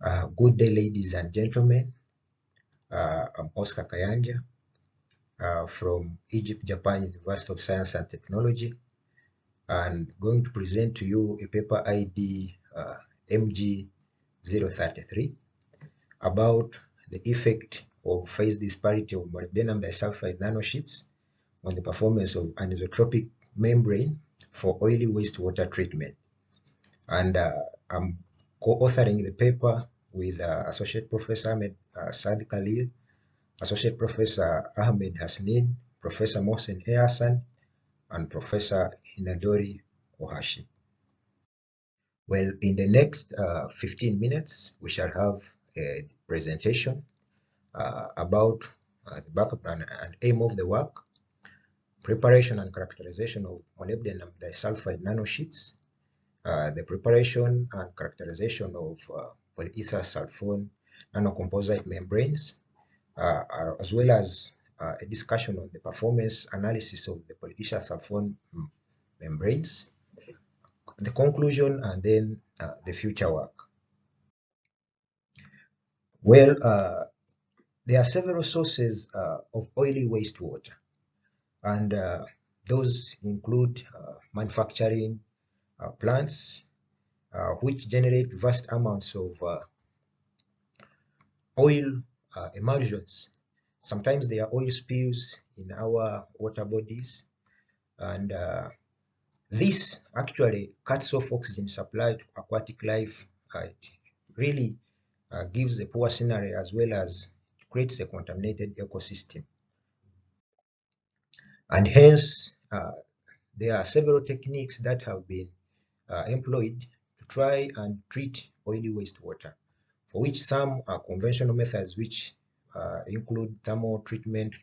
Good day, ladies and gentlemen. I'm Oscar Kayanja from Egypt, Japan University of Science and Technology, and going to present to you a paper ID MG033 about the effect of phase disparity of molybdenum disulfide nanosheets on the performance of anisotropic membrane for oily wastewater treatment. And I'm co-authoring the paper with Associate Professor Ahmed Saad Khalil, Associate Professor Ahmed Hasnin, Professor Mohsen Hassan, and Professor Hinadori Ohashi. Well, in the next 15 minutes, we shall have a presentation about the background and aim of the work, preparation and characterization of molybdenum disulfide nanosheets, the preparation and characterization of polyether sulfone nanocomposite membranes, as well as a discussion on the performance analysis of the polyether sulfone membranes, the conclusion, and then the future work. Well, there are several sources of oily wastewater, and those include manufacturing plants, which generate vast amounts of oil emulsions. Sometimes there are oil spills in our water bodies, and this actually cuts off oxygen supply to aquatic life. It really gives a poor scenario, as well as creates a contaminated ecosystem. And hence, there are several techniques that have been employed to try and treat oily wastewater, for which some are conventional methods, which include thermal treatment,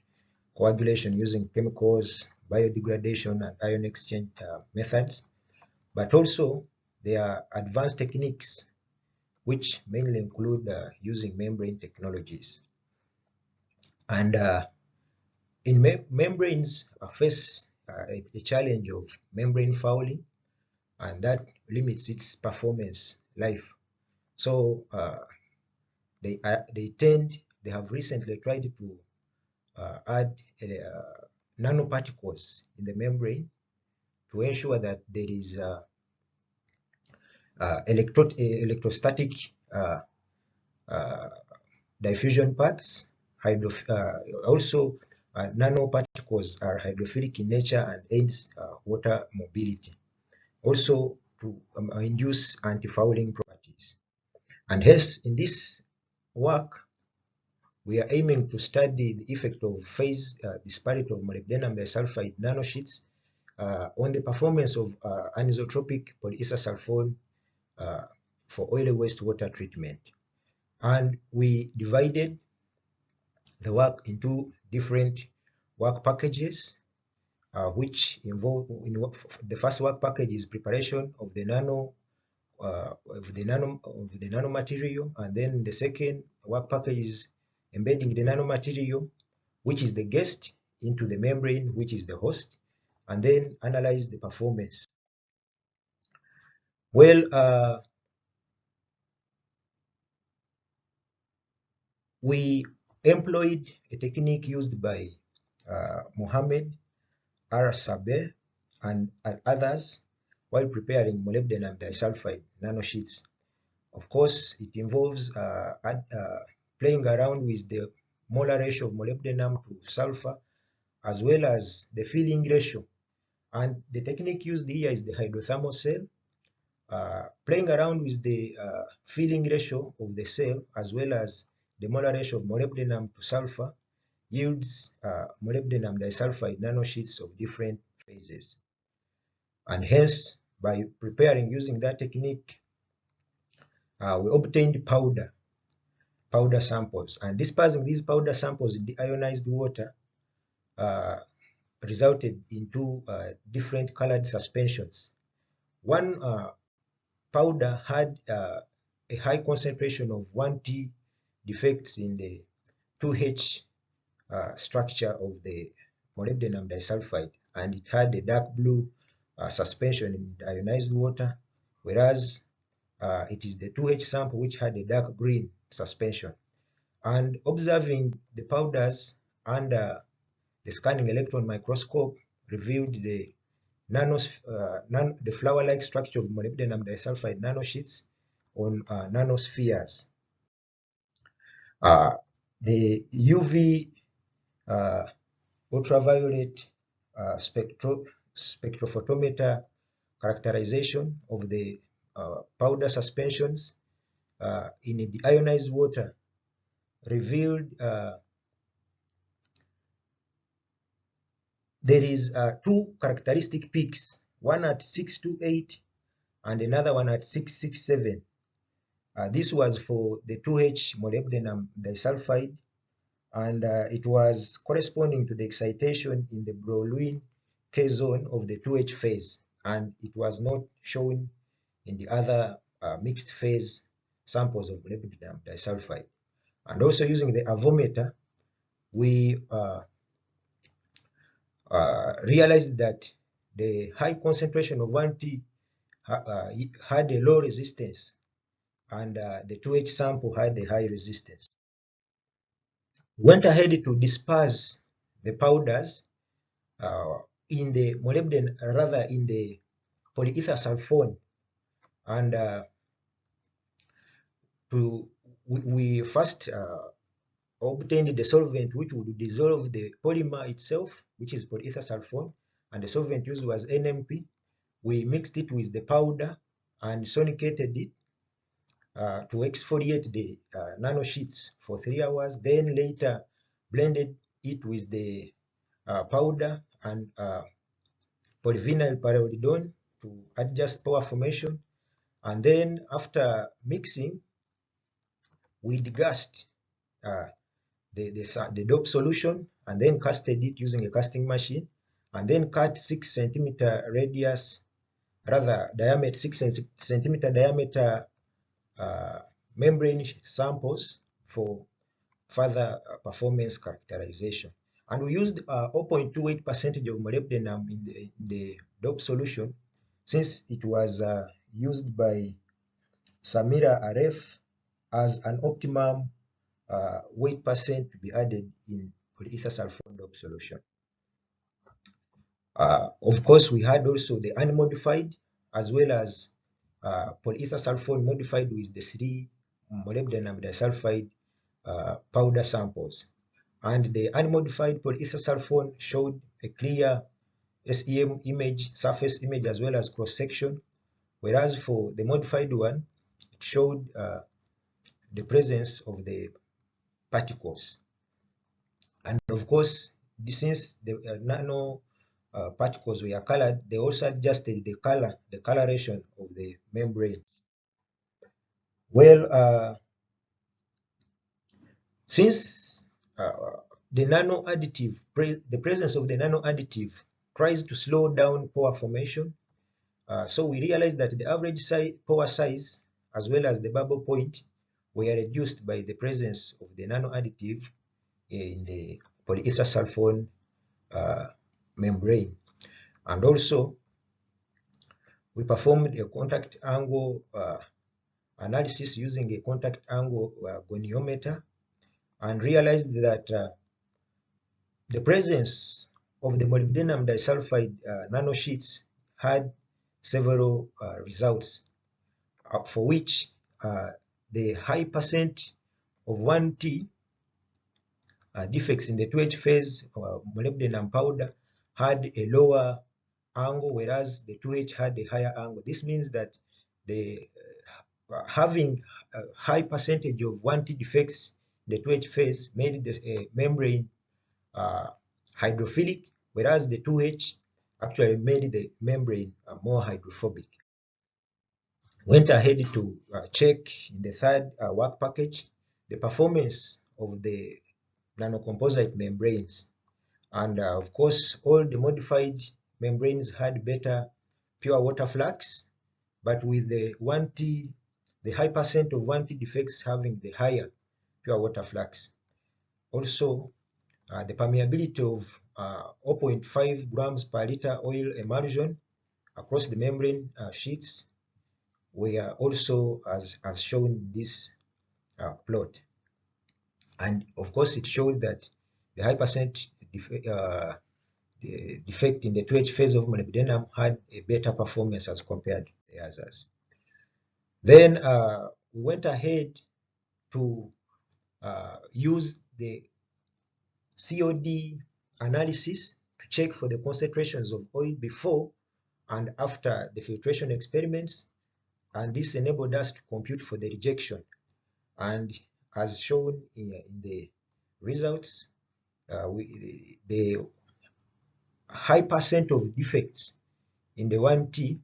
coagulation using chemicals, biodegradation, and ion exchange methods. But also, there are advanced techniques which mainly include using membrane technologies. And membranes face a challenge of membrane fouling, and that limits its performance life. So they have recently tried to add nanoparticles in the membrane to ensure that there is electrostatic diffusion paths. Also, nanoparticles are hydrophilic in nature and aids water mobility. Also, to induce anti-fouling properties. And hence, in this work, we are aiming to study the effect of phase disparity of molybdenum disulfide nanosheets on the performance of anisotropic polyether sulfone for oily wastewater treatment. And we divided the work into different work packages, which involve the first work package is preparation of the nanomaterial, and then the second work package is embedding the nanomaterial, which is the guest, into the membrane, which is the host, and then analyze the performance. Well, we employed a technique used by Mohammed R. Sabeh and others while preparing molybdenum disulfide nanosheets. Of course, it involves playing around with the molar ratio of molybdenum to sulfur, as well as the filling ratio. And the technique used here is the hydrothermal cell, playing around with the filling ratio of the cell, as well as the molar ratio of molybdenum to sulfur, yields molybdenum disulfide nanosheets of different phases. And hence, by preparing using that technique, we obtained powder samples, and dispersing these powder samples in deionized water resulted in two different colored suspensions. One powder had a high concentration of 1T defects in the 2H structure of the molybdenum disulfide, and it had a dark blue suspension in ionized water, whereas it is the 2H sample which had a dark green suspension. And observing the powders under the scanning electron microscope revealed the the flower-like structure of molybdenum disulfide nanosheets on nanospheres. The UV ultraviolet spectrophotometer characterization of the powder suspensions in the ionized water revealed there is two characteristic peaks, one at 628 and another one at 667. This was for the 2H molybdenum disulfide, and it was corresponding to the excitation in the Brouillon K zone of the 2H phase, and it was not shown in the other mixed phase samples of molybdenum disulfide. And also using the avometer, we realized that the high concentration of 1T had a low resistance, and the 2H sample had a high resistance. Went ahead to disperse the powders in the molybdenum, rather in the polyether sulfone, and we first obtained the solvent which would dissolve the polymer itself, which is polyether sulfone, and the solvent used was NMP. We mixed it with the powder and sonicated it to exfoliate the nanosheets for 3 hours, then later blended it with the powder and polyvinyl pyrrolidone to adjust pore formation, and then after mixing we degassed the dope solution and then casted it using a casting machine, and then cut 6 centimeter radius, rather diameter, 6 centimeter diameter membrane samples for further performance characterization. And we used 0.28% of molybdenum in the dope solution, since it was used by Samira Aref as an optimum weight percent to be added in polyether sulfone dope solution. Of course, we had also the unmodified as well as polyether sulfone modified with the 3 molybdenum disulfide powder samples. And the unmodified polyether sulfone showed a clear SEM image, surface image, as well as cross section, whereas for the modified one, it showed the presence of the particles. And of course, since the nano particles were colored, they also adjusted the coloration of the membranes. Well, since the nano additive, the presence of the nano additive tries to slow down pore formation, so we realized that the average pore size as well as the bubble point were reduced by the presence of the nano additive in the polyether sulfone membrane. And also we performed a contact angle analysis using a contact angle goniometer, and realized that the presence of the molybdenum disulfide nanosheets had several results, for which the high percent of 1T defects in the 2H phase molybdenum powder had a lower angle, whereas the 2H had a higher angle. This means that the having a high percentage of 1T defects in the 2H phase made the membrane hydrophilic, whereas the 2H actually made the membrane more hydrophobic. Went ahead to check in the third work package the performance of the nanocomposite membranes, and of course all the modified membranes had better pure water flux, but with the 1T, the high percent of 1T defects having the higher pure water flux. Also, the permeability of 0.5 grams per liter oil emulsion across the membrane sheets were also as shown in this plot. And of course, it showed that the high percent the defect in the 2H phase of molybdenum had a better performance as compared to the others. Then we went ahead to use the COD analysis to check for the concentrations of oil before and after the filtration experiments, and this enabled us to compute for the rejection. And as shown in the results, the high percent of defects in the 1T,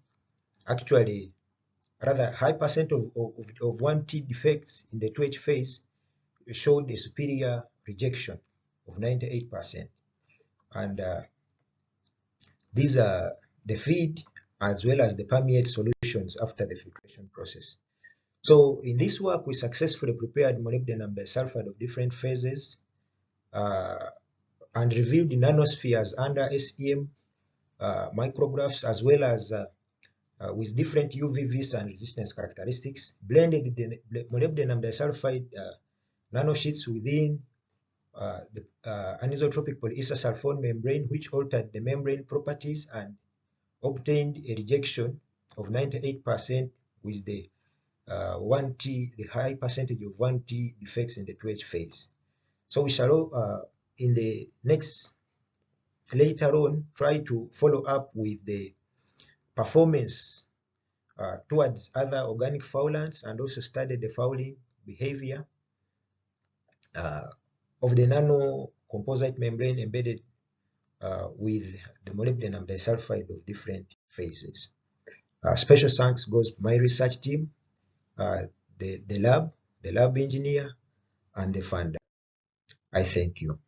actually rather high percent of 1T defects in the 2H phase showed a superior rejection of 98%. And these are the feed as well as the permeate solutions after the filtration process. So in this work, we successfully prepared molybdenum disulfide of different phases and revealed nanospheres under SEM micrographs, as well as with different UV-Vis and resistance characteristics, blended the molybdenum disulfide nanosheets within the anisotropic polyester sulfone membrane, which altered the membrane properties and obtained a rejection of 98% with the 1T, the high percentage of 1T defects in the 2H phase. So we shall in the next later on try to follow up with the performance towards other organic foulants, and also study the fouling behavior of the nano composite membrane embedded with the molybdenum disulfide of different phases. Special thanks goes to my research team, the lab engineer, and the funder. I thank you.